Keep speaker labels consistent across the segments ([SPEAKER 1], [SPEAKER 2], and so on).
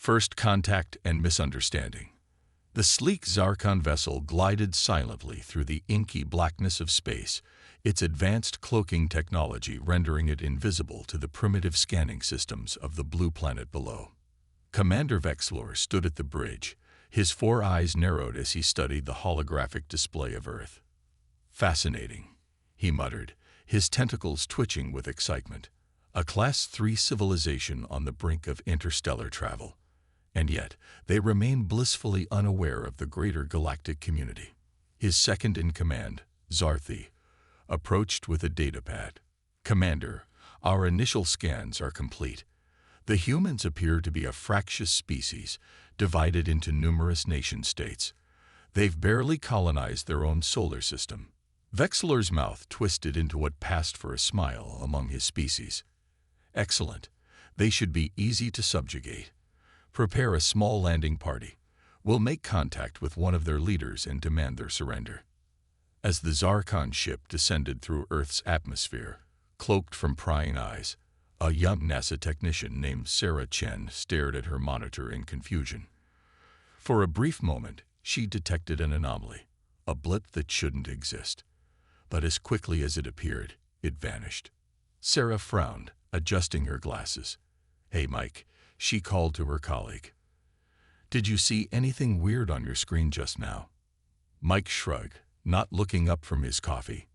[SPEAKER 1] First contact and misunderstanding. The sleek Zarkon vessel glided silently through the inky blackness of space, its advanced cloaking technology rendering it invisible to the primitive scanning systems of the blue planet below. Commander Vexlor stood at the bridge, his four eyes narrowed as he studied the holographic display of Earth. "Fascinating," he muttered, his tentacles twitching with excitement. A Class 3 civilization on the brink of interstellar travel. And yet, they remain blissfully unaware of the greater galactic community. His second-in-command, Zarthi, approached with a datapad. "Commander, our initial scans are complete. The humans appear to be a fractious species, divided into numerous nation-states. They've barely colonized their own solar system." Vexlor's mouth twisted into what passed for a smile among his species. "Excellent. They should be easy to subjugate. Prepare a small landing party. We'll make contact with one of their leaders and demand their surrender." As the Zarkon ship descended through Earth's atmosphere, cloaked from prying eyes, a young NASA technician named Sarah Chen stared at her monitor in confusion. For a brief moment, she detected an anomaly, a blip that shouldn't exist. But as quickly as it appeared, it vanished. Sarah frowned, adjusting her glasses. "Hey, Mike," she called to her colleague. "Did you see anything weird on your screen just now?" Mike shrugged, not looking up from his coffee.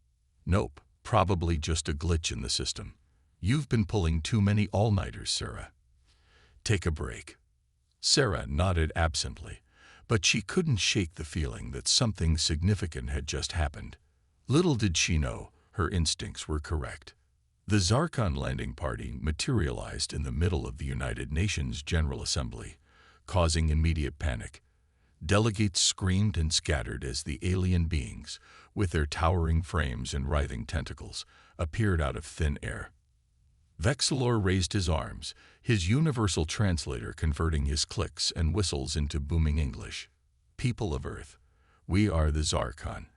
[SPEAKER 1] "Nope, probably just a glitch in the system. You've been pulling too many all-nighters, Sarah. Take a break." Sarah nodded absently, but she couldn't shake the feeling that something significant had just happened. Little did she know, her instincts were correct. The Zarkon landing party materialized in the middle of the United Nations General Assembly, causing immediate panic. Delegates screamed and scattered as the alien beings, with their towering frames and writhing tentacles, appeared out of thin air. Vexlor raised his arms, his universal translator converting his clicks and whistles into booming English. "People of Earth, we are the Zarkon,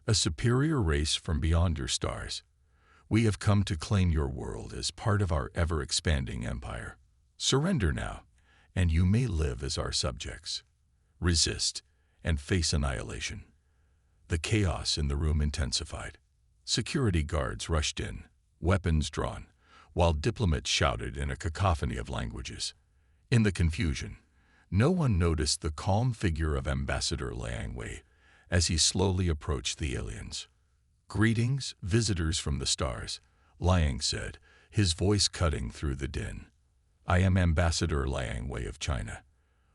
[SPEAKER 1] a superior race from beyond your stars. We have come to claim your world as part of our ever-expanding empire. Surrender now, and you may live as our subjects. Resist, and face annihilation." The chaos in the room intensified. Security guards rushed in, weapons drawn, while diplomats shouted in a cacophony of languages. In the confusion, no one noticed the calm figure of Ambassador Liang Wei as he slowly approached the aliens. "Greetings, visitors from the stars," Liang said, his voice cutting through the din. "I am Ambassador Liang Wei of China.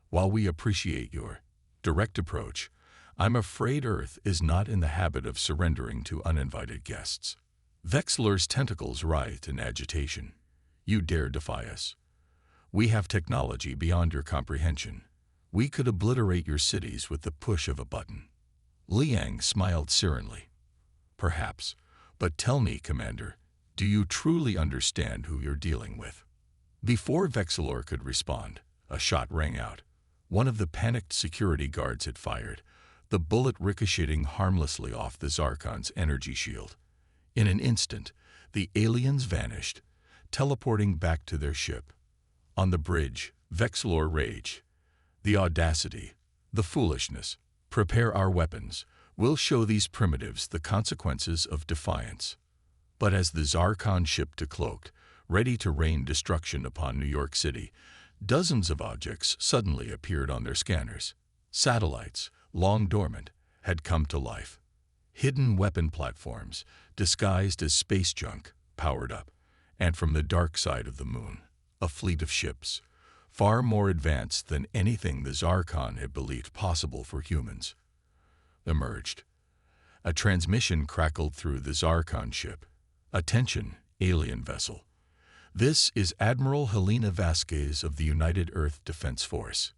[SPEAKER 1] While we appreciate your direct approach, I'm afraid Earth is not in the habit of surrendering to uninvited guests." Vexlor's tentacles writhed in agitation. "You dare defy us? We have technology beyond your comprehension. We could obliterate your cities with the push of a button." Liang smiled serenely. "Perhaps, but tell me, Commander, do you truly understand who you're dealing with?" Before Vexlor could respond, a shot rang out. One of the panicked security guards had fired, the bullet ricocheting harmlessly off the Zarkon's energy shield. In an instant, the aliens vanished, teleporting back to their ship. On the bridge, Vexlor raged. "The audacity, the foolishness. Prepare our weapons. We'll show these primitives the consequences of defiance." But as the Zarkon ship decloaked, ready to rain destruction upon New York City, dozens of objects suddenly appeared on their scanners. Satellites, long dormant, had come to life. Hidden weapon platforms, disguised as space junk, powered up. And from the dark side of the moon, a fleet of ships, far more advanced than anything the Zarkon had believed possible for humans, emerged. A transmission crackled through the Zarkon ship. "Attention, alien vessel. This is Admiral Helena Vasquez of the United Earth Defense Force.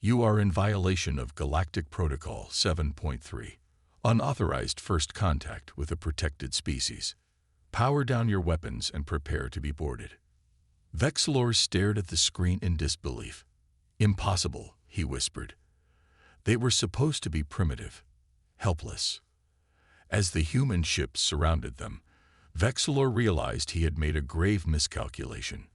[SPEAKER 1] You are in violation of Galactic Protocol 7.3, unauthorized first contact with a protected species. Power down your weapons and prepare to be boarded." Vexlor stared at the screen in disbelief. "Impossible," he whispered. They were supposed to be primitive, helpless. As the human ships surrounded them, Vexlor realized he had made a grave miscalculation.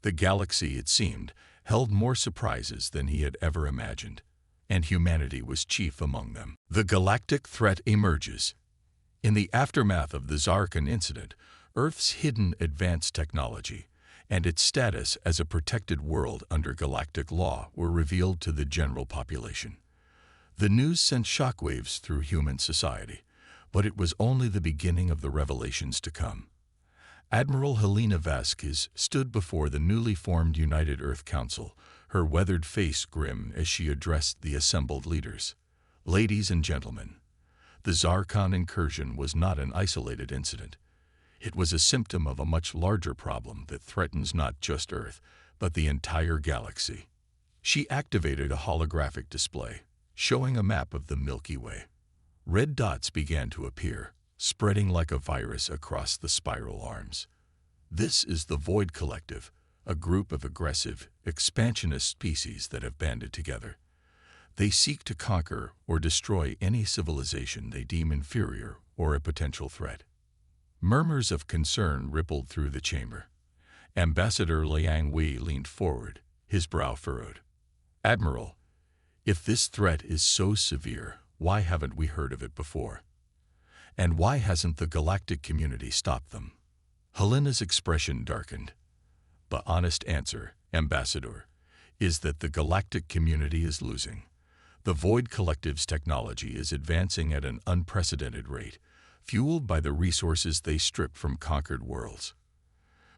[SPEAKER 1] The galaxy, it seemed, held more surprises than he had ever imagined, and humanity was chief among them. The galactic threat emerges. In the aftermath of the Zarkon incident, Earth's hidden advanced technology and its status as a protected world under galactic law were revealed to the general population. The news sent shockwaves through human society, but it was only the beginning of the revelations to come. Admiral Helena Vasquez stood before the newly formed United Earth Council, her weathered face grim as she addressed the assembled leaders. Ladies and gentlemen, the Zarkon incursion was not an isolated incident. It was a symptom of a much larger problem that threatens not just Earth, but the entire galaxy. She activated a holographic display, showing a map of the Milky Way. Red dots began to appear, spreading like a virus across the spiral arms. This is the Void Collective, a group of aggressive, expansionist species that have banded together. They seek to conquer or destroy any civilization they deem inferior or a potential threat. Murmurs of concern rippled through the chamber. Ambassador Liang Wei leaned forward, his brow furrowed. Admiral, if this threat is so severe, why haven't we heard of it before? And why hasn't the galactic community stopped them? Helena's expression darkened. The honest answer, Ambassador, is that the galactic community is losing. The Void Collective's technology is advancing at an unprecedented rate, fueled by the resources they stripped from conquered worlds.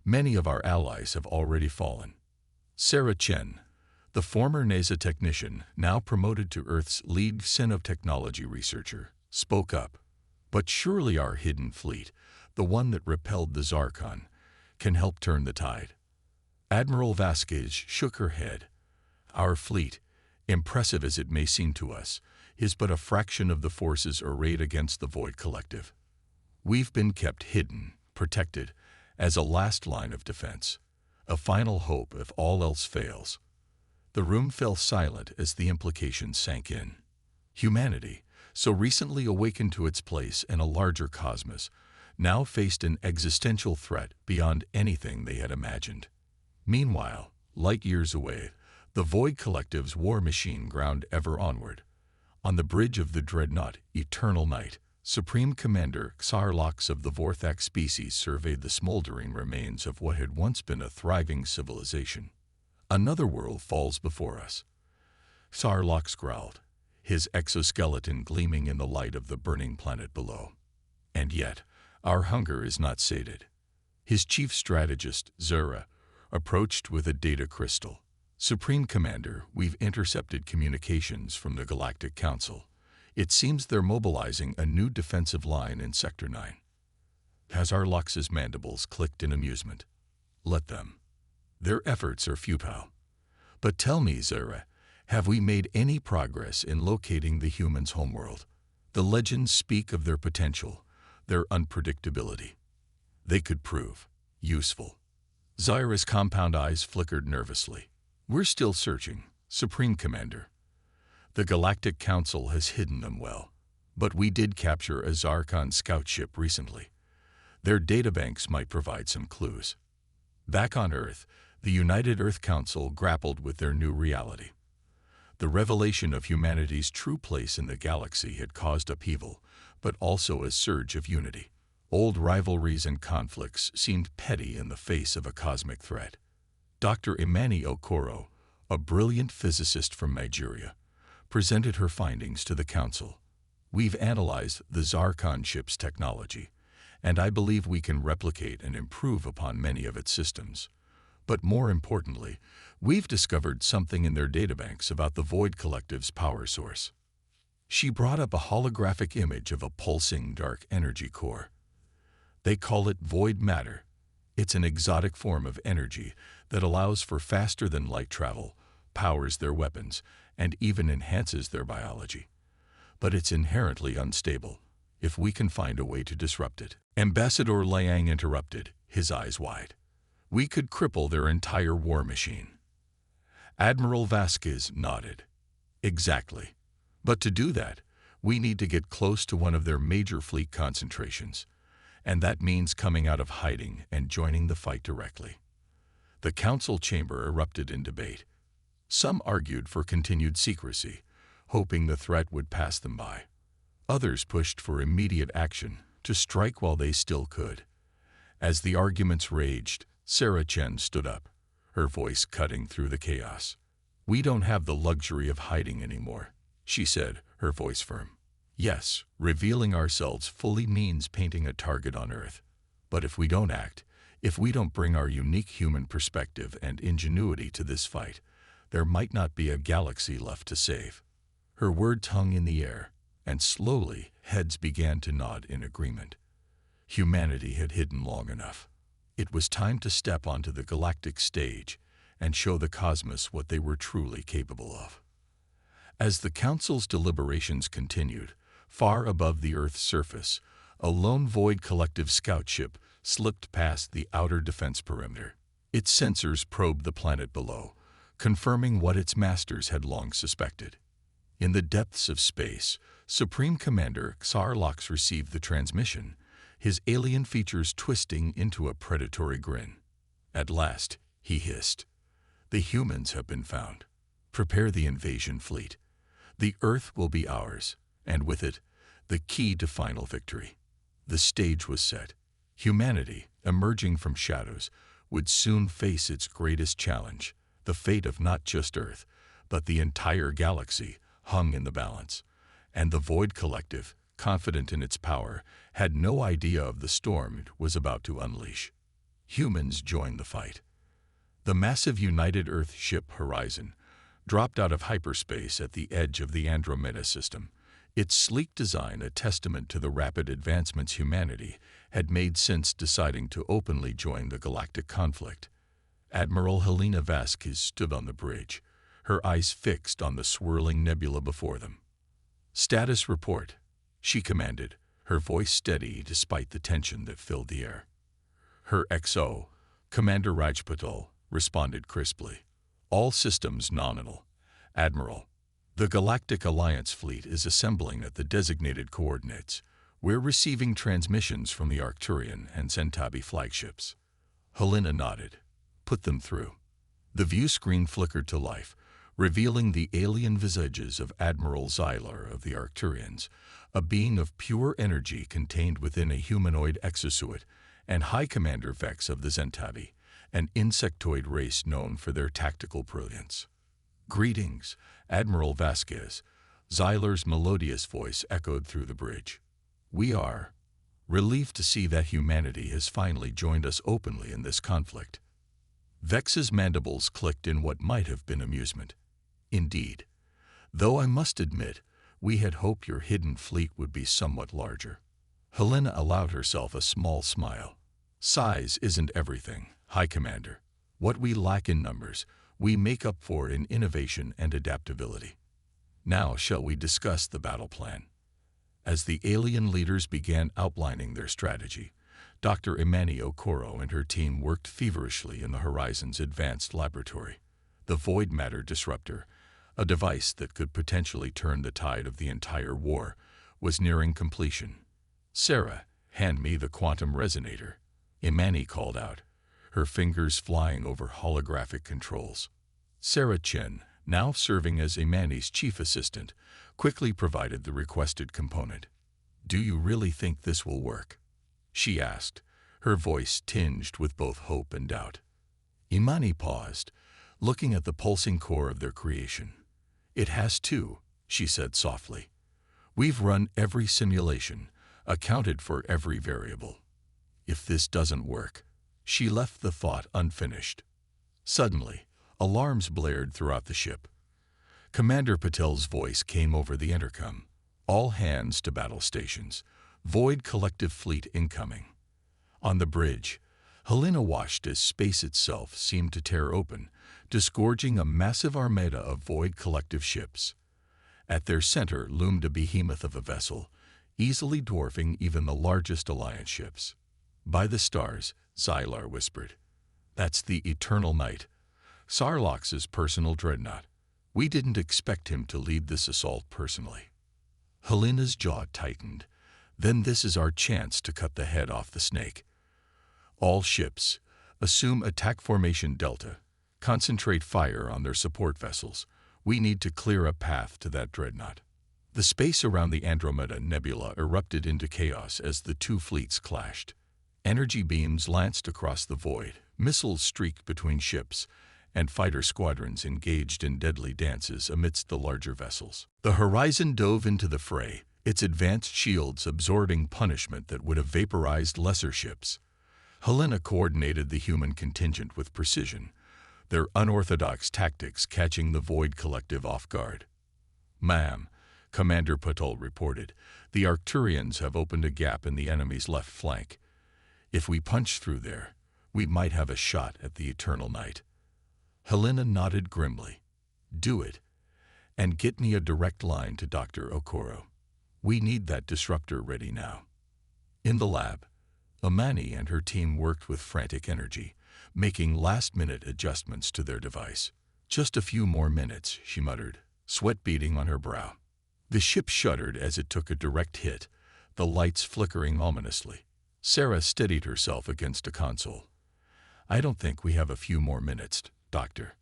[SPEAKER 1] Many of our allies have already fallen. Sarah Chen, the former NASA technician, now promoted to Earth's lead xenotechnology researcher, spoke up. But surely our hidden fleet, the one that repelled the Zarkon, can help turn the tide. Admiral Vasquez shook her head. Our fleet, impressive as it may seem to us, is but a fraction of the forces arrayed against the Void Collective. We've been kept hidden, protected, as a last line of defense, a final hope if all else fails. The room fell silent as the implications sank in. Humanity, so recently awakened to its place in a larger cosmos, now faced an existential threat beyond anything they had imagined. Meanwhile, light years away, the Void Collective's war machine ground ever onward. On the bridge of the dreadnought Eternal Night, Supreme Commander Xarlox of the Vorthax species surveyed the smoldering remains of what had once been a thriving civilization. Another world falls before us. Xarlox growled, his exoskeleton gleaming in the light of the burning planet below. And yet, our hunger is not sated. His chief strategist, Zura, approached with a data crystal. Supreme Commander, we've intercepted communications from the Galactic Council. It seems they're mobilizing a new defensive line in Sector 9. Xarlox's mandibles clicked in amusement. Let them. Their efforts are futile. But tell me, Zura, have we made any progress in locating the humans' homeworld? The legends speak of their potential, their unpredictability. They could prove useful. Zyra's compound eyes flickered nervously. We're still searching, Supreme Commander. The Galactic Council has hidden them well, but we did capture a Zarkon scout ship recently. Their databanks might provide some clues. Back on Earth, the United Earth Council grappled with their new reality. The revelation of humanity's true place in the galaxy had caused upheaval, but also a surge of unity. Old rivalries and conflicts seemed petty in the face of a cosmic threat. Dr. Imani Okoro, a brilliant physicist from Nigeria, presented her findings to the Council. We've analyzed the Zarkon ship's technology, and I believe we can replicate and improve upon many of its systems. But more importantly, we've discovered something in their databanks about the Void Collective's power source. She brought up a holographic image of a pulsing dark energy core. They call it void matter. It's an exotic form of energy that allows for faster-than-light travel, powers their weapons, and even enhances their biology. But it's inherently unstable, if we can find a way to disrupt it. Ambassador Liang interrupted, his eyes wide. We could cripple their entire war machine. Admiral Vasquez nodded. Exactly. But to do that, we need to get close to one of their major fleet concentrations, and that means coming out of hiding and joining the fight directly. The council chamber erupted in debate, Some argued for continued secrecy, hoping the threat would pass them by. Others pushed for immediate action, to strike while they still could. As the arguments raged, Sarah Chen stood up, her voice cutting through the chaos. "We don't have the luxury of hiding anymore," she said, her voice firm. "Yes, revealing ourselves fully means painting a target on Earth. But if we don't act, if we don't bring our unique human perspective and ingenuity to this fight, there might not be a galaxy left to save." Her words hung in the air, and slowly heads began to nod in agreement. Humanity had hidden long enough. It was time to step onto the galactic stage and show the cosmos what they were truly capable of. As the Council's deliberations continued, far above the Earth's surface, a lone Void Collective scout ship slipped past the outer defense perimeter. Its sensors probed the planet below, confirming what its masters had long suspected. In the depths of space, Supreme Commander Xarlox received the transmission, his alien features twisting into a predatory grin. "At last," he hissed, "the humans have been found. Prepare the invasion fleet. The Earth will be ours, and with it, the key to final victory." The stage was set. Humanity, emerging from shadows, would soon face its greatest challenge. The fate of not just Earth, but the entire galaxy, hung in the balance. And the Void Collective, confident in its power, had no idea of the storm it was about to unleash. Humans joined the fight. The massive United Earth ship Horizon dropped out of hyperspace at the edge of the Andromeda system, its sleek design a testament to the rapid advancements humanity had made since deciding to openly join the galactic conflict. Admiral Helena Vasquez stood on the bridge, her eyes fixed on the swirling nebula before them. "Status report," she commanded, her voice steady despite the tension that filled the air. Her XO, Commander Rajpatal, responded crisply. "All systems nominal. Admiral, the Galactic Alliance fleet is assembling at the designated coordinates. We're receiving transmissions from the Arcturian and Centauri flagships." Helena nodded. "Put them through." The view screen flickered to life, revealing the alien visages of Admiral Xylar of the Arcturians, a being of pure energy contained within a humanoid exosuit, and High Commander Vex of the Centauri, an insectoid race known for their tactical brilliance. "Greetings, Admiral Vasquez," Xylar's melodious voice echoed through the bridge. "We are relieved to see that humanity has finally joined us openly in this conflict." Vex's mandibles clicked in what might have been amusement. "Indeed. Though I must admit, we had hoped your hidden fleet would be somewhat larger." Helena allowed herself a small smile. "Size isn't everything, High Commander. What we lack in numbers, we make up for in innovation and adaptability. Now shall we discuss the battle plan?" As the alien leaders began outlining their strategy, Dr. Emmanuel Coro and her team worked feverishly in the Horizon's advanced laboratory. The Void Matter Disruptor, a device that could potentially turn the tide of the entire war, was nearing completion. "Sarah, hand me the quantum resonator," Imani called out, her fingers flying over holographic controls. Sarah Chen, now serving as Imani's chief assistant, quickly provided the requested component. "Do you really think this will work?" she asked, her voice tinged with both hope and doubt. Imani paused, looking at the pulsing core of their creation. "It has to," she said softly. "We've run every simulation, accounted for every variable. If this doesn't work..." She left the thought unfinished. Suddenly, alarms blared throughout the ship. Commander Patel's voice came over the intercom. "All hands to battle stations. Void Collective fleet incoming." On the bridge, Helena watched as space itself seemed to tear open, disgorging a massive armada of Void Collective ships. At their center loomed a behemoth of a vessel, easily dwarfing even the largest Alliance ships. "By the stars," Xylar whispered. "That's the Eternal Night, Sarlox's personal dreadnought. We didn't expect him to lead this assault personally." Helena's jaw tightened. "Then this is our chance to cut the head off the snake. All ships, assume attack formation Delta. Concentrate fire on their support vessels. We need to clear a path to that dreadnought. The space around the Andromeda Nebula erupted into chaos as the two fleets clashed. Energy beams lanced across the void, missiles streaked between ships, and fighter squadrons engaged in deadly dances amidst the larger vessels. The Horizon dove into the fray, its advanced shields absorbing punishment that would have vaporized lesser ships. Helena coordinated the human contingent with precision, their unorthodox tactics catching the Void Collective off guard. "Ma'am," Commander Patul reported, "the Arcturians have opened a gap in the enemy's left flank. If we punch through there, we might have a shot at the Eternal Night." Helena nodded grimly. "Do it, and get me a direct line to Dr. Okoro. We need that disruptor ready now." In the lab, Amani and her team worked with frantic energy, making last-minute adjustments to their device. "Just a few more minutes," she muttered, sweat beading on her brow. The ship shuddered as it took a direct hit, the lights flickering ominously. Sarah steadied herself against a console. "I don't think we have a few more minutes, Doctor."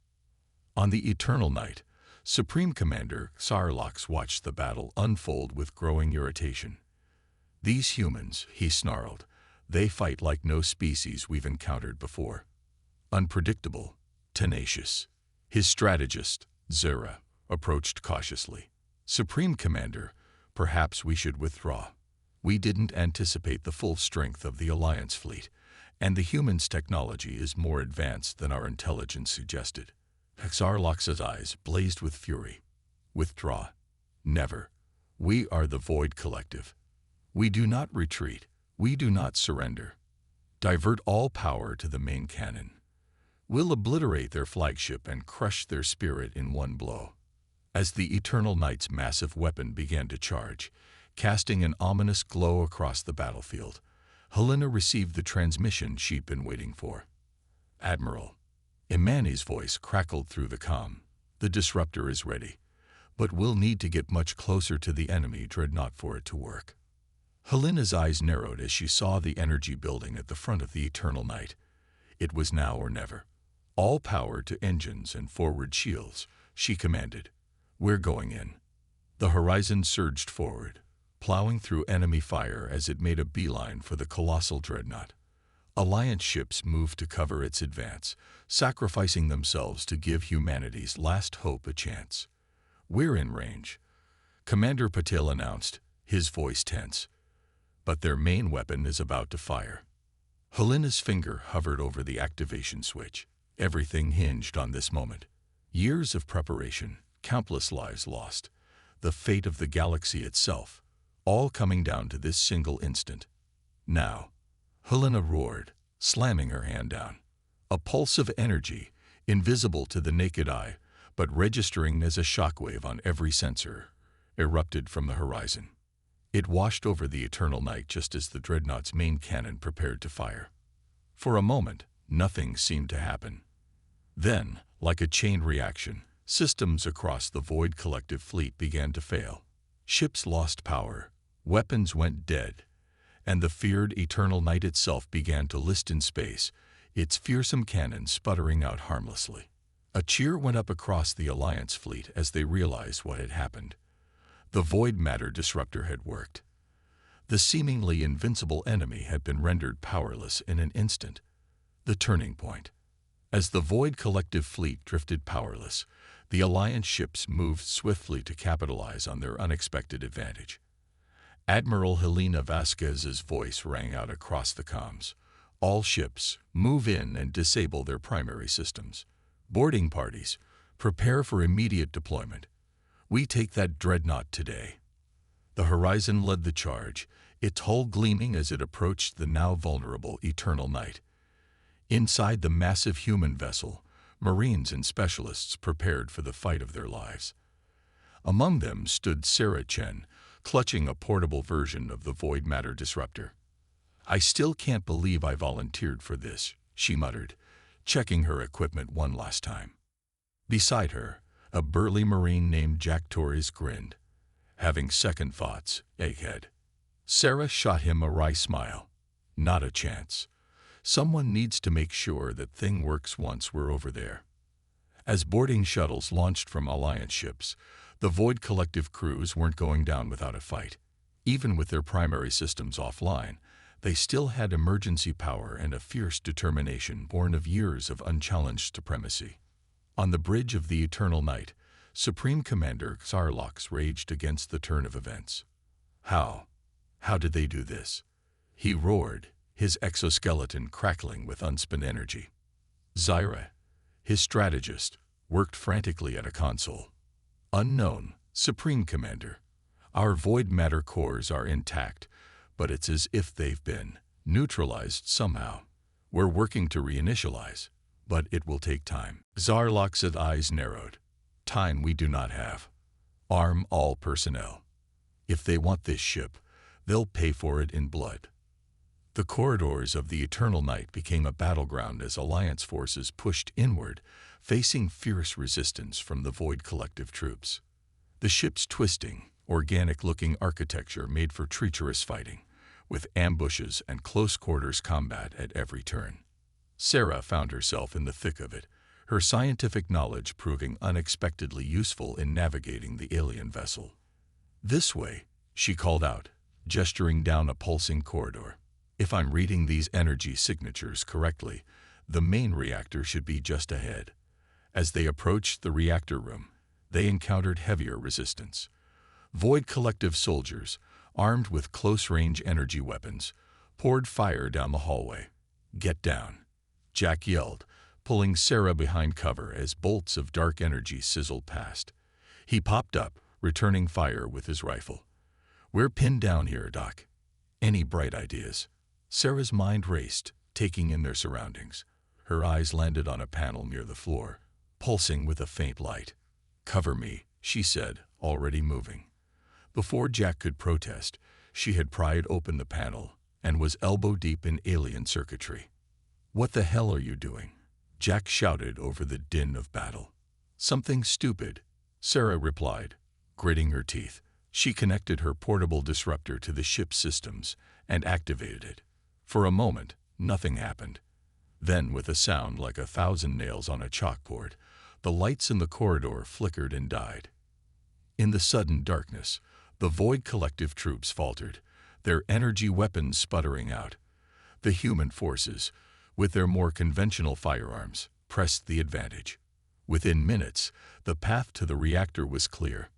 [SPEAKER 1] On the Eternal Night, Supreme Commander Sarlacc watched the battle unfold with growing irritation. "These humans," he snarled, "they fight like no species we've encountered before. Unpredictable, tenacious." His strategist, Zera, approached cautiously. "Supreme Commander, perhaps we should withdraw. We didn't anticipate the full strength of the Alliance fleet, and the humans' technology is more advanced than our intelligence suggested." Sarlacc's eyes blazed with fury. "Withdraw? Never. We are the Void Collective. We do not retreat. We do not surrender. Divert all power to the main cannon. We'll obliterate their flagship and crush their spirit in one blow." As the Eternal Night's massive weapon began to charge, casting an ominous glow across the battlefield, Helena received the transmission she'd been waiting for. "Admiral." Imani's voice crackled through the comm. "The disruptor is ready, but we'll need to get much closer to the enemy dreadnought for it to work." Helena's eyes narrowed as she saw the energy building at the front of the Eternal Night. It was now or never. "All power to engines and forward shields," she commanded. "We're going in." The Horizon surged forward, plowing through enemy fire as it made a beeline for the colossal dreadnought. Alliance ships moved to cover its advance, sacrificing themselves to give humanity's last hope a chance. "We're in range," Commander Patel announced, his voice tense. "But their main weapon is about to fire." Helena's finger hovered over the activation switch. Everything hinged on this moment. Years of preparation, countless lives lost, the fate of the galaxy itself, all coming down to this single instant. "Now," Helena roared, slamming her hand down. A pulse of energy, invisible to the naked eye, but registering as a shockwave on every sensor, erupted from the horizon. It washed over the Eternal Night just as the dreadnought's main cannon prepared to fire. For a moment, nothing seemed to happen. Then, like a chain reaction, systems across the Void Collective fleet began to fail. Ships lost power, weapons went dead, and the feared Eternal Night itself began to list in space, its fearsome cannon sputtering out harmlessly. A cheer went up across the Alliance fleet as they realized what had happened. The void matter disruptor had worked. The seemingly invincible enemy had been rendered powerless in an instant. The turning point. As the Void Collective fleet drifted powerless, the Alliance ships moved swiftly to capitalize on their unexpected advantage. Admiral Helena Vasquez's voice rang out across the comms. "All ships, move in and disable their primary systems. Boarding parties, prepare for immediate deployment. We take that dreadnought today." The Horizon led the charge, its hull gleaming as it approached the now vulnerable Eternal Night. Inside the massive human vessel, Marines and specialists prepared for the fight of their lives. Among them stood Sarah Chen, clutching a portable version of the Void Matter Disruptor. "I still can't believe I volunteered for this," she muttered, checking her equipment one last time. Beside her, a burly Marine named Jack Torres grinned. "Having second thoughts, egghead." Sarah shot him a wry smile. "Not a chance. Someone needs to make sure that thing works once we're over there." As boarding shuttles launched from Alliance ships, the Void Collective crews weren't going down without a fight. Even with their primary systems offline, they still had emergency power and a fierce determination born of years of unchallenged supremacy. On the bridge of the Eternal Night, Supreme Commander Xarlox raged against the turn of events. How? How did they do this? He roared, his exoskeleton crackling with unspent energy. Zyra, his strategist, worked frantically at a console. Unknown, Supreme Commander. Our void matter cores are intact, but it's as if they've been neutralized somehow. We're working to reinitialize, but it will take time. Xarlox's eyes narrowed. Time we do not have. Arm all personnel. If they want this ship, they'll pay for it in blood. The corridors of the Eternal Night became a battleground as Alliance forces pushed inward, facing fierce resistance from the Void Collective troops. The ship's twisting, organic-looking architecture made for treacherous fighting, with ambushes and close-quarters combat at every turn. Sarah found herself in the thick of it, her scientific knowledge proving unexpectedly useful in navigating the alien vessel. "This way," she called out, gesturing down a pulsing corridor. "If I'm reading these energy signatures correctly, the main reactor should be just ahead." As they approached the reactor room, they encountered heavier resistance. Void Collective soldiers, armed with close-range energy weapons, poured fire down the hallway. "Get down," Jack yelled, pulling Sarah behind cover as bolts of dark energy sizzled past. He popped up, returning fire with his rifle. "We're pinned down here, Doc. Any bright ideas?" Sarah's mind raced, taking in their surroundings. Her eyes landed on a panel near the floor, pulsing with a faint light. "Cover me," she said, already moving. Before Jack could protest, she had pried open the panel and was elbow-deep in alien circuitry. "What the hell are you doing?" Jack shouted over the din of battle. "Something stupid," Sarah replied, gritting her teeth. She connected her portable disruptor to the ship's systems and activated it. For a moment, nothing happened. Then, with a sound like 1,000 nails on a chalkboard, the lights in the corridor flickered and died. In the sudden darkness, the Void Collective troops faltered, their energy weapons sputtering out. The human forces, with their more conventional firearms, pressed the advantage. Within minutes, the path to the reactor was clear.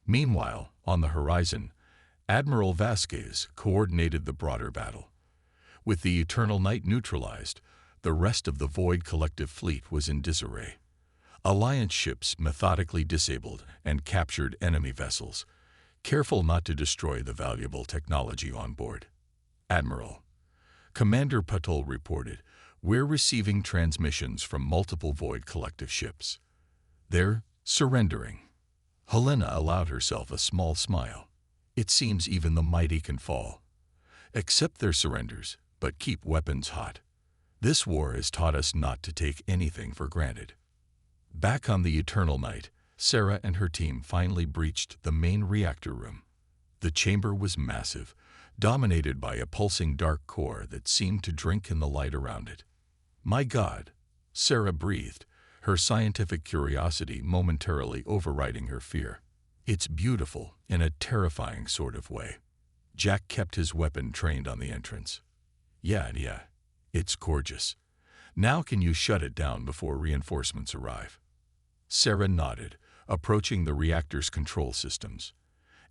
[SPEAKER 1] Meanwhile, on the horizon, Admiral Vasquez coordinated the broader battle. With the Eternal Night neutralized, the rest of the Void Collective fleet was in disarray. Alliance ships methodically disabled and captured enemy vessels, careful not to destroy the valuable technology on board. "Admiral," Commander Patul reported, "we're receiving transmissions from multiple Void Collective ships. They're surrendering." Helena allowed herself a small smile. "It seems even the mighty can fall. Accept their surrenders, but keep weapons hot. This war has taught us not to take anything for granted." Back on the Eternal Night, Sarah and her team finally breached the main reactor room. The chamber was massive, dominated by a pulsing dark core that seemed to drink in the light around it. "My God," Sarah breathed, her scientific curiosity momentarily overriding her fear. "It's beautiful in a terrifying sort of way." Jack kept his weapon trained on the entrance. Yeah, it's gorgeous. Now can you shut it down before reinforcements arrive?" Sarah nodded, approaching the reactor's control systems.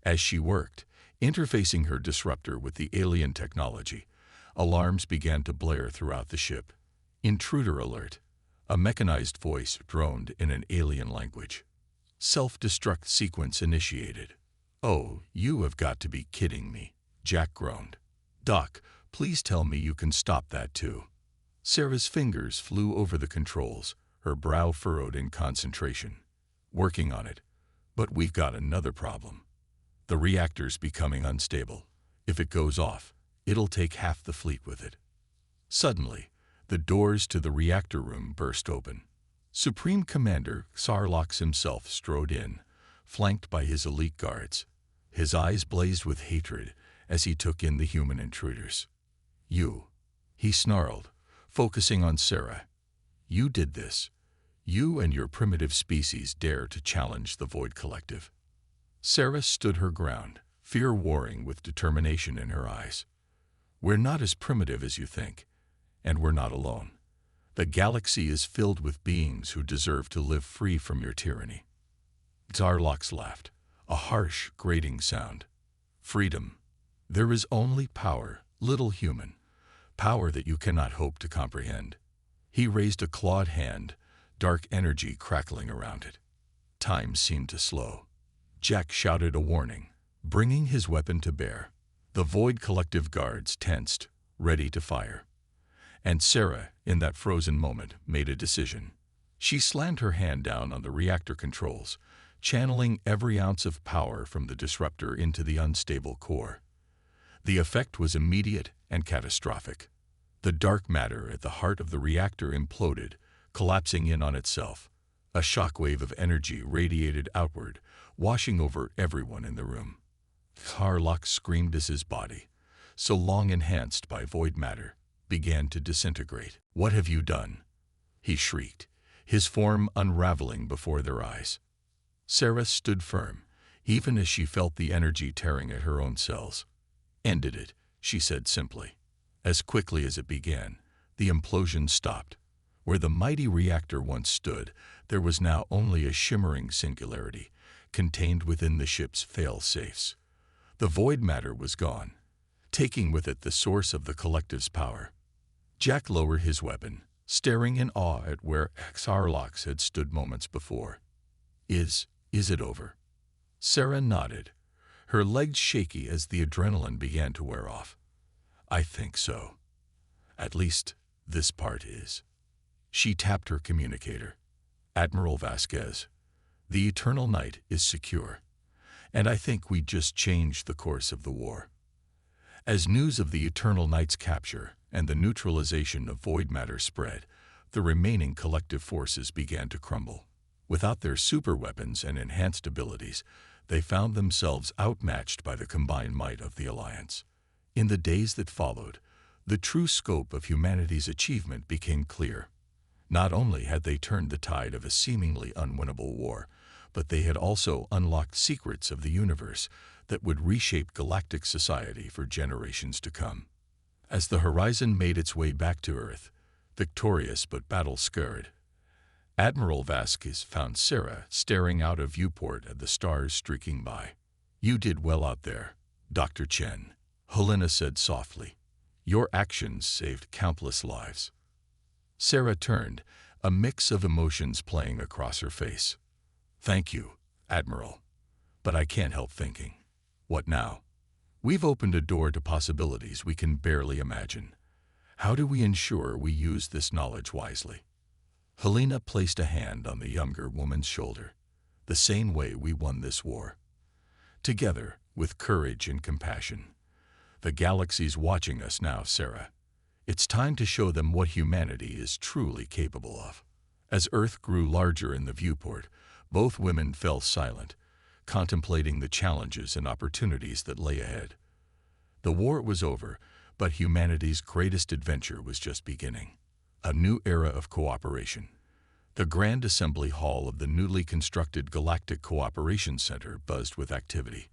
[SPEAKER 1] As she worked, interfacing her disruptor with the alien technology, alarms began to blare throughout the ship. "Intruder alert," a mechanized voice droned in an alien language. "Self-destruct sequence initiated." "Oh, you have got to be kidding me," Jack groaned. "Doc, please tell me you can stop that too." Sarah's fingers flew over the controls, her brow furrowed in concentration. "Working on it. But we've got another problem. The reactor's becoming unstable. If it goes off, it'll take half the fleet with it." Suddenly, the doors to the reactor room burst open. Supreme Commander Xarlox himself strode in, flanked by his elite guards. His eyes blazed with hatred as he took in the human intruders. "You," he snarled, focusing on Sarah. "You did this. You and your primitive species dare to challenge the Void Collective. Sarah stood her ground, fear warring with determination in her eyes. We're not as primitive as you think, and we're not alone. The galaxy is filled with beings who deserve to live free from your tyranny. Zarlox laughed, a harsh, grating sound. Freedom. There is only power, little human, power that you cannot hope to comprehend. He raised a clawed hand, dark energy crackling around it. Time seemed to slow. Jack shouted a warning, bringing his weapon to bear. The Void Collective guards tensed, ready to fire. And Sarah, in that frozen moment, made a decision. She slammed her hand down on the reactor controls, channeling every ounce of power from the disruptor into the unstable core. The effect was immediate and catastrophic. The dark matter at the heart of the reactor imploded, collapsing in on itself. A shockwave of energy radiated outward, washing over everyone in the room. Harlock screamed as his body, so long enhanced by void matter, began to disintegrate. "What have you done?" he shrieked, his form unraveling before their eyes. Sarah stood firm, even as she felt the energy tearing at her own cells. "Ended it," she said simply. As quickly as it began, the implosion stopped. Where the mighty reactor once stood, there was now only a shimmering singularity, contained within the ship's fail-safes. The void matter was gone, taking with it the source of the collective's power. Jack lowered his weapon, staring in awe at where Harlock had stood moments before. Is it over?" Sarah nodded, her legs shaky as the adrenaline began to wear off. "I think so. At least, this part is." She tapped her communicator. "Admiral Vasquez, the Eternal Night is secure, and I think we just changed the course of the war." As news of the Eternal Night's capture and the neutralization of void matter spread, the remaining collective forces began to crumble. Without their superweapons and enhanced abilities, they found themselves outmatched by the combined might of the Alliance. In the days that followed, the true scope of humanity's achievement became clear. Not only had they turned the tide of a seemingly unwinnable war, but they had also unlocked secrets of the universe that would reshape galactic society for generations to come. As the horizon made its way back to Earth, victorious but battle-scarred, Admiral Vasquez found Sarah staring out a viewport at the stars streaking by. "You did well out there, Dr. Chen," Helena said softly. "Your actions saved countless lives." Sarah turned, a mix of emotions playing across her face. "Thank you, Admiral. But I can't help thinking, what now? We've opened a door to possibilities we can barely imagine. How do we ensure we use this knowledge wisely?" Helena placed a hand on the younger woman's shoulder. "The same way we won this war. Together, with courage and compassion. The galaxy's watching us now, Sarah. It's time to show them what humanity is truly capable of." As Earth grew larger in the viewport, both women fell silent, contemplating the challenges and opportunities that lay ahead. The war was over, but humanity's greatest adventure was just beginning. A new era of cooperation. The Grand Assembly Hall of the newly constructed Galactic Cooperation Center buzzed with activity.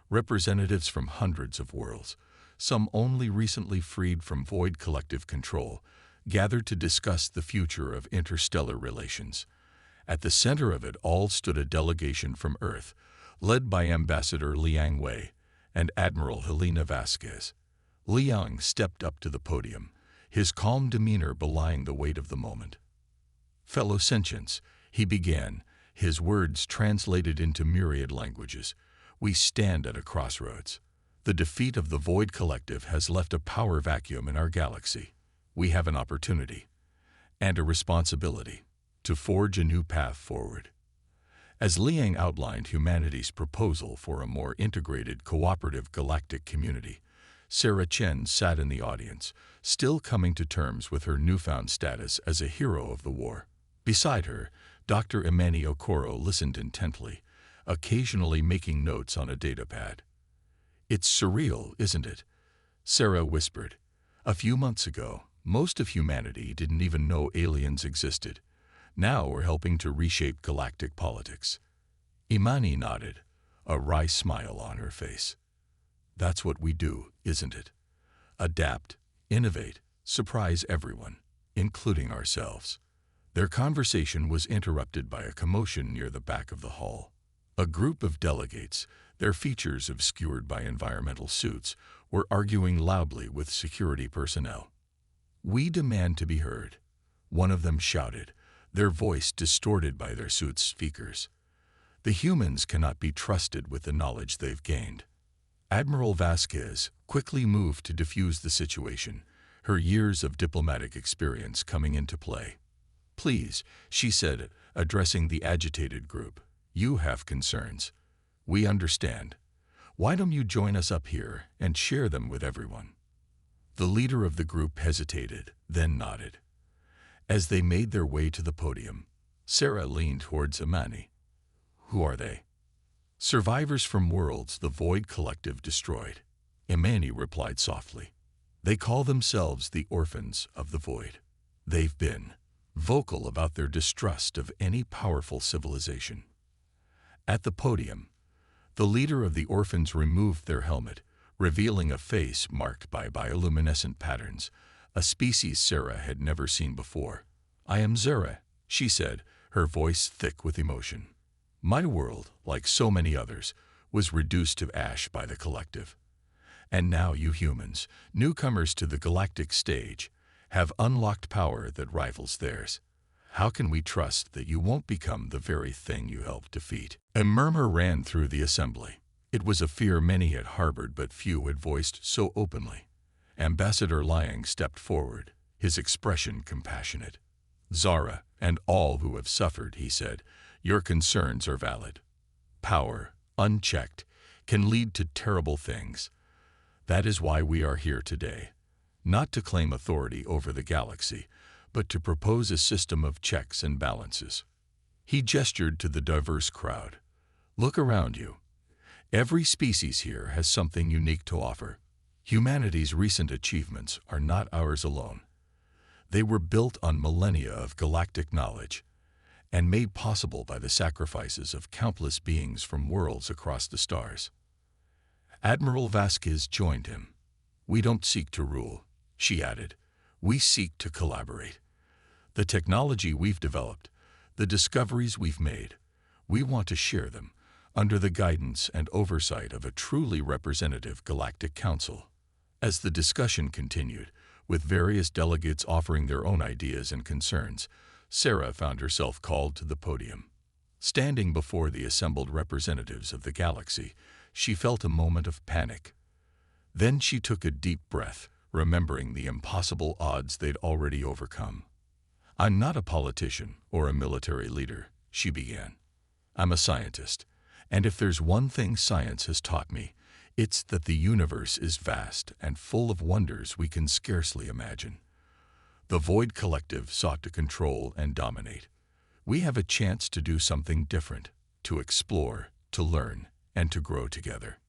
[SPEAKER 1] Representatives from hundreds of worlds, some only recently freed from Void Collective control, gathered to discuss the future of interstellar relations. At the center of it all stood a delegation from Earth, led by Ambassador Liang Wei and Admiral Helena Vasquez. Liang stepped up to the podium, his calm demeanor belying the weight of the moment. "Fellow sentients," he began, his words translated into myriad languages, "we stand at a crossroads. The defeat of the Void Collective has left a power vacuum in our galaxy. We have an opportunity, and a responsibility, to forge a new path forward." As Liang outlined humanity's proposal for a more integrated, cooperative galactic community, Sarah Chen sat in the audience, still coming to terms with her newfound status as a hero of the war. Beside her, Dr. Imani Okoro listened intently, occasionally making notes on a datapad. "It's surreal, isn't it?" Sarah whispered. "A few months ago, most of humanity didn't even know aliens existed. Now we're helping to reshape galactic politics. Imani nodded, a wry smile on her face. That's what we do, isn't it? Adapt, innovate, surprise everyone, including ourselves. Their conversation was interrupted by a commotion near the back of the hall. A group of delegates, their features obscured by environmental suits, were arguing loudly with security personnel. "We demand to be heard," one of them shouted, their voice distorted by their suit's speakers. "The humans cannot be trusted with the knowledge they've gained." Admiral Vasquez quickly moved to defuse the situation, her years of diplomatic experience coming into play. "Please," she said, addressing the agitated group, "you have concerns. We understand. Why don't you join us up here and share them with everyone?" The leader of the group hesitated, then nodded. As they made their way to the podium, Sarah leaned towards Imani. "Who are they?" "Survivors from worlds the Void Collective destroyed," Imani replied softly. "They call themselves the Orphans of the Void. They've been vocal about their distrust of any powerful civilization." At the podium, the leader of the Orphans removed their helmet, revealing a face marked by bioluminescent patterns, a species Sarah had never seen before. "I am Zara," she said, her voice thick with emotion. "My world, like so many others, was reduced to ash by the collective. And now you humans, newcomers to the galactic stage, have unlocked power that rivals theirs. How can we trust that you won't become the very thing you helped defeat?" A murmur ran through the assembly. It was a fear many had harbored but few had voiced so openly. Ambassador Liang stepped forward, his expression compassionate. "Zara, and all who have suffered," he said, "your concerns are valid. Power, unchecked, can lead to terrible things. That is why we are here today. Not to claim authority over the galaxy, but to propose a system of checks and balances." He gestured to the diverse crowd. "Look around you. Every species here has something unique to offer. Humanity's recent achievements are not ours alone. They were built on millennia of galactic knowledge and made possible by the sacrifices of countless beings from worlds across the stars." Admiral Vasquez joined him. "We don't seek to rule," she added. "We seek to collaborate. The technology we've developed, the discoveries we've made, we want to share them under the guidance and oversight of a truly representative galactic council." As the discussion continued, with various delegates offering their own ideas and concerns, Sarah found herself called to the podium. Standing before the assembled representatives of the galaxy, she felt a moment of panic. Then she took a deep breath, remembering the impossible odds they'd already overcome. "I'm not a politician or a military leader," she began. "I'm a scientist, and if there's one thing science has taught me, it's that the universe is vast and full of wonders we can scarcely imagine. The Void Collective sought to control and dominate. We have a chance to do something different, to explore, to learn, and to grow together."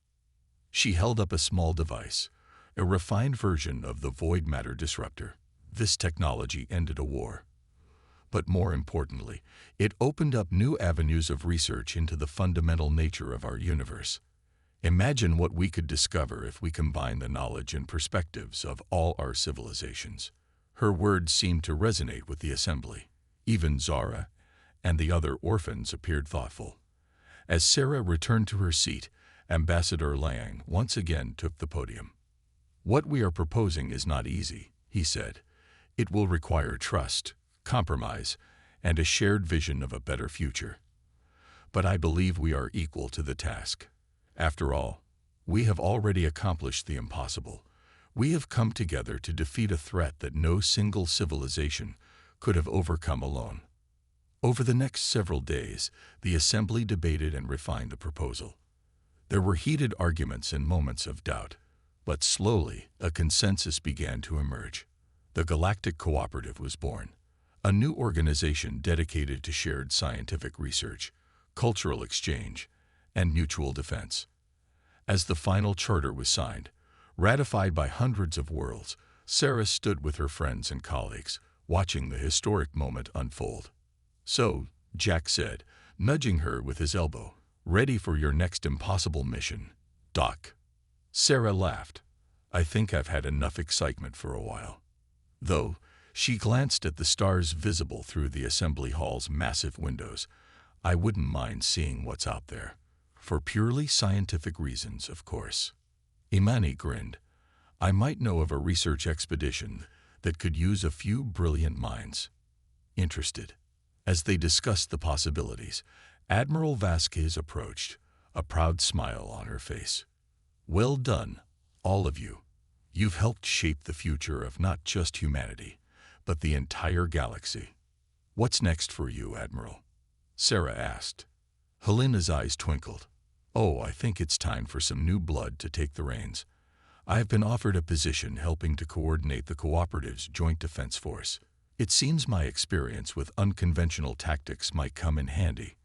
[SPEAKER 1] She held up a small device, a refined version of the Void Matter Disruptor. This technology ended a war. But more importantly, it opened up new avenues of research into the fundamental nature of our universe. Imagine what we could discover if we combine the knowledge and perspectives of all our civilizations. Her words seemed to resonate with the assembly. Even Zara and the other orphans appeared thoughtful. As Sarah returned to her seat, Ambassador Liang once again took the podium. "What we are proposing is not easy," he said. "It will require trust, compromise, and a shared vision of a better future. But I believe we are equal to the task. After all, we have already accomplished the impossible. We have come together to defeat a threat that no single civilization could have overcome alone." Over the next several days, the assembly debated and refined the proposal. There were heated arguments and moments of doubt, but slowly a consensus began to emerge. The Galactic Cooperative was born, a new organization dedicated to shared scientific research, cultural exchange, and mutual defense. As the final charter was signed, ratified by hundreds of worlds, Sarah stood with her friends and colleagues, watching the historic moment unfold. "So," Jack said, nudging her with his elbow, "ready for your next impossible mission, Doc?" Sarah laughed. "I think I've had enough excitement for a while." Though she glanced at the stars visible through the assembly hall's massive windows, "I wouldn't mind seeing what's out there. For purely scientific reasons, of course." Imani grinned. "I might know of a research expedition that could use a few brilliant minds." Interested. As they discussed the possibilities, Admiral Vasquez approached, a proud smile on her face. "Well done, all of you. You've helped shape the future of not just humanity, but the entire galaxy." "What's next for you, Admiral?" Sarah asked. Helena's eyes twinkled. "Oh, I think it's time for some new blood to take the reins. I have been offered a position helping to coordinate the Cooperative's Joint Defense Force. It seems my experience with unconventional tactics might come in handy."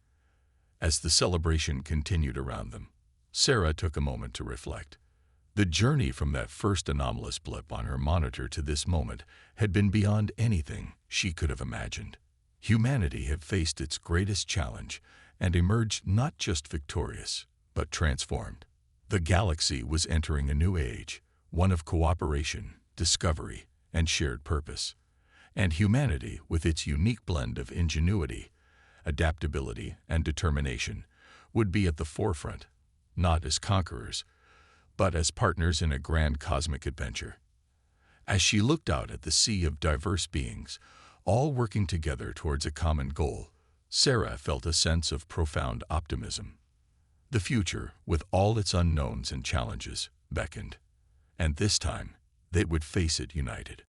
[SPEAKER 1] As the celebration continued around them, Sarah took a moment to reflect. The journey from that first anomalous blip on her monitor to this moment had been beyond anything she could have imagined. Humanity had faced its greatest challenge and emerged not just victorious, but transformed. The galaxy was entering a new age, one of cooperation, discovery, and shared purpose. And humanity, with its unique blend of ingenuity, adaptability, and determination, would be at the forefront, not as conquerors, but as partners in a grand cosmic adventure. As she looked out at the sea of diverse beings, all working together towards a common goal, Sarah felt a sense of profound optimism. The future, with all its unknowns and challenges, beckoned. And this time, they would face it united.